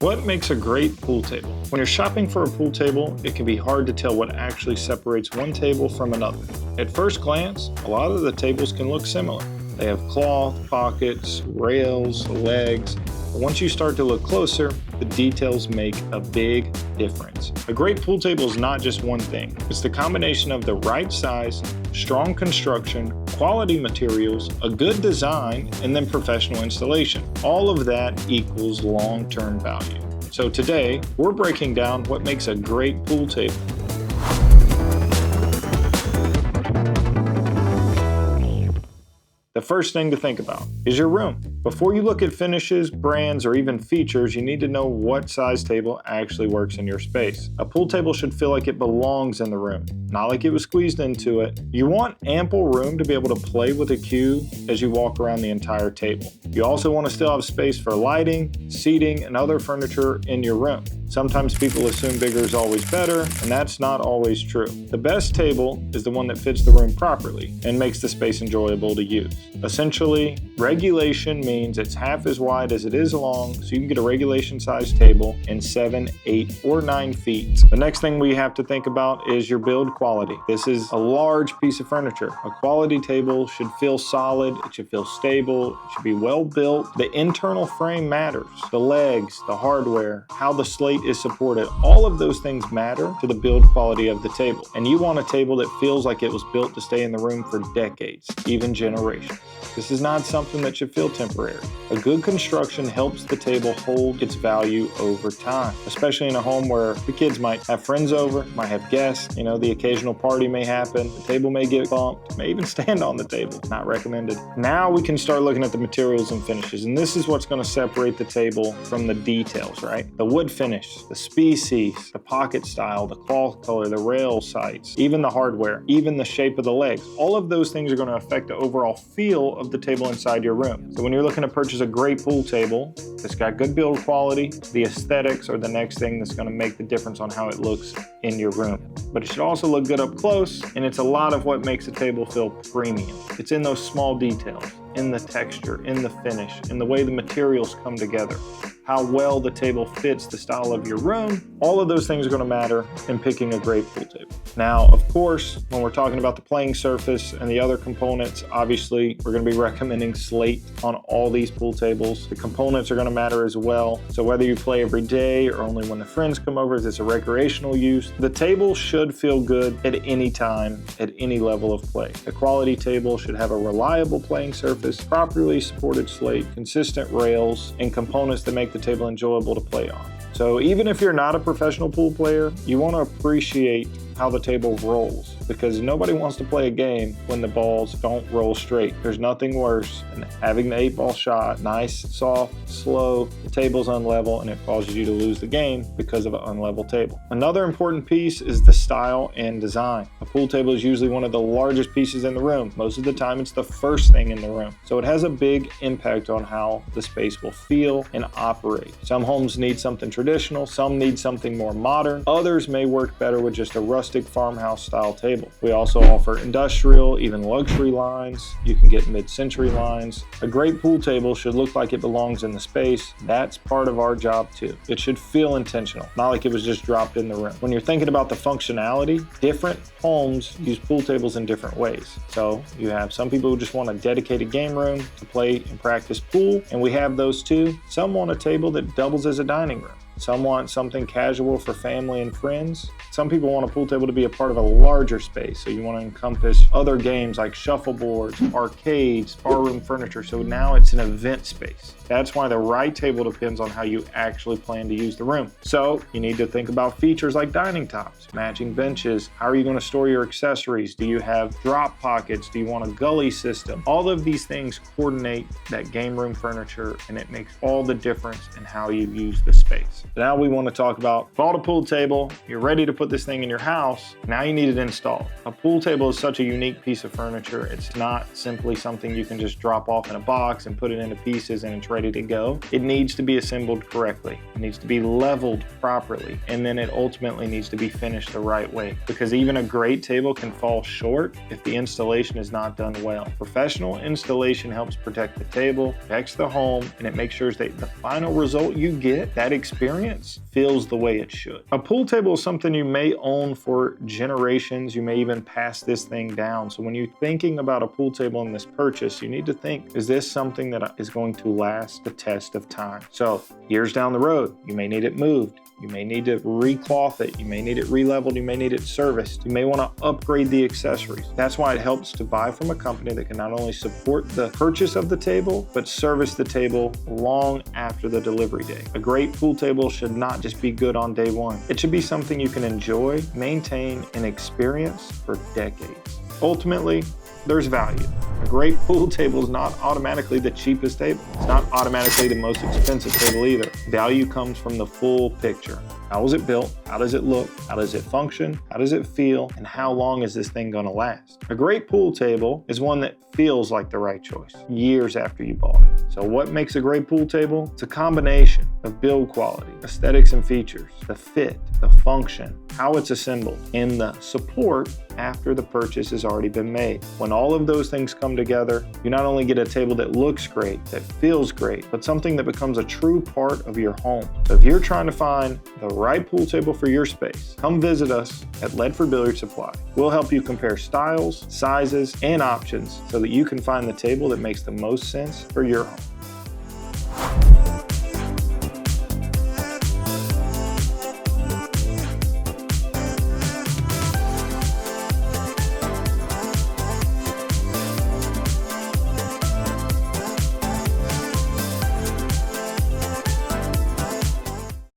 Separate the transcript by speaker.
Speaker 1: What makes a great pool table? When you're shopping for a pool table, it can be hard to tell what actually separates one table from another. At first glance, a lot of the tables can look similar. They have cloth, pockets, rails, legs. But once you start to look closer, the details make a big difference. A great pool table is not just one thing. It's the combination of the right size, strong construction, quality materials, a good design, and then professional installation. All of that equals long-term value. So today, we're breaking down what makes a great pool table. The first thing to think about is your room. Before you look at finishes, brands, or even features, you need to know what size table actually works in your space. A pool table should feel like it belongs in the room, not like it was squeezed into it. You want ample room to be able to play with a cue as you walk around the entire table. You also want to still have space for lighting, seating, and other furniture in your room. Sometimes people assume bigger is always better, and that's not always true. The best table is the one that fits the room properly and makes the space enjoyable to use. Essentially, regulation means it's half as wide as it is long, so you can get a regulation size table in 7, 8, or 9 feet. The next thing we have to think about is your build quality. This is a large piece of furniture. A quality table should feel solid, it should feel stable, it should be well built. The internal frame matters. The legs, the hardware, how the slate is supported, all of those things matter to the build quality of the table. And you want a table that feels like it was built to stay in the room for decades, even generations. This is not something that should feel temporary. A good construction helps the table hold its value over time, especially in a home where the kids might have friends over, might have guests, the occasional party may happen, the table may get bumped, may even stand on the table. Not recommended. Now we can start looking at the materials and finishes, and this is what's going to separate the table from the details, right? The wood finish, the species, the pocket style, the cloth color, the rail sites, even the hardware, even the shape of the legs. All of those things are going to affect the overall feel of the table inside your room. So when you're looking to purchase a great pool table that's got good build quality, the aesthetics are the next thing that's going to make the difference on how it looks in your room. But it should also look good up close, and it's a lot of what makes a table feel premium. It's in those small details, in the texture, in the finish, in the way the materials come together, how well the table fits the style of your room. All of those things are going to matter in picking a great pool table. Now, of course, when we're talking about the playing surface and the other components, obviously, we're going to be recommending Slate on all these pool tables. The components are going to matter as well. So whether you play every day or only when the friends come over, if it's a recreational use, the table should feel good at any time, at any level of play. A quality table should have a reliable playing surface, properly supported slate, consistent rails, and components that make the table enjoyable to play on. So even if you're not a professional pool player, you want to appreciate how the table rolls, because nobody wants to play a game when the balls don't roll straight. There's nothing worse than having the 8-ball shot, nice, soft, slow, the table's unlevel, and it causes you to lose the game because of an unlevel table. Another important piece is the style and design. A pool table is usually one of the largest pieces in the room. Most of the time, it's the first thing in the room. So it has a big impact on how the space will feel and operate. Some homes need something traditional, some need something more modern. Others may work better with just a rustic farmhouse style table. We also offer industrial, even luxury lines. You can get mid-century lines. A great pool table should look like it belongs in the space. That's part of our job too. It should feel intentional, not like it was just dropped in the room. When you're thinking about the functionality, different homes use pool tables in different ways. So you have some people who just want a dedicated game room to play and practice pool, and we have those too. Some want a table that doubles as a dining room. Some want something casual for family and friends. Some people want a pool table to be a part of a larger space, so you want to encompass other games like shuffleboards, arcades, barroom furniture, so now it's an event space. That's why the right table depends on how you actually plan to use the room. So you need to think about features like dining tops, matching benches. How are you going to store your accessories? Do you have drop pockets? Do you want a gully system? All of these things coordinate that game room furniture, and it makes all the difference in how you use the space. Now we want to talk about bought a pool table, you're ready to put this thing in your house, now you need it installed. A pool table is such a unique piece of furniture. It's not simply something you can just drop off in a box and put it into pieces and it's ready to go. It needs to be assembled correctly. It needs to be leveled properly, and then it ultimately needs to be finished the right way, because even a great table can fall short if the installation is not done well. Professional installation helps protect the table, protects the home, and it makes sure that the final result you get, that experience, feels the way it should. A pool table is something you may own for generations. You may even pass this thing down. So when you're thinking about a pool table in this purchase, you need to think, is this something that is going to last the test of time? So years down the road, you may need it moved. You may need to recloth it. You may need it re-leveled. You may need it serviced. You may want to upgrade the accessories. That's why it helps to buy from a company that can not only support the purchase of the table, but service the table long after the delivery day. A great pool table should not just be good on day one. It should be something you can enjoy, maintain, and experience for decades. Ultimately, there's value. A great pool table is not automatically the cheapest table. It's not automatically the most expensive table either. Value comes from the full picture. How was it built? How does it look? How does it function? How does it feel? And how long is this thing gonna last? A great pool table is one that feels like the right choice years after you bought it. So what makes a great pool table? It's a combination of build quality, aesthetics and features, the fit, the function, how it's assembled, and the support after the purchase has already been made. When all of those things come together, you not only get a table that looks great, that feels great, but something that becomes a true part of your home. So if you're trying to find the right pool table for your space, come visit us at Ledford Billiard Supply. We'll help you compare styles, sizes, and options so that you can find the table that makes the most sense for your home.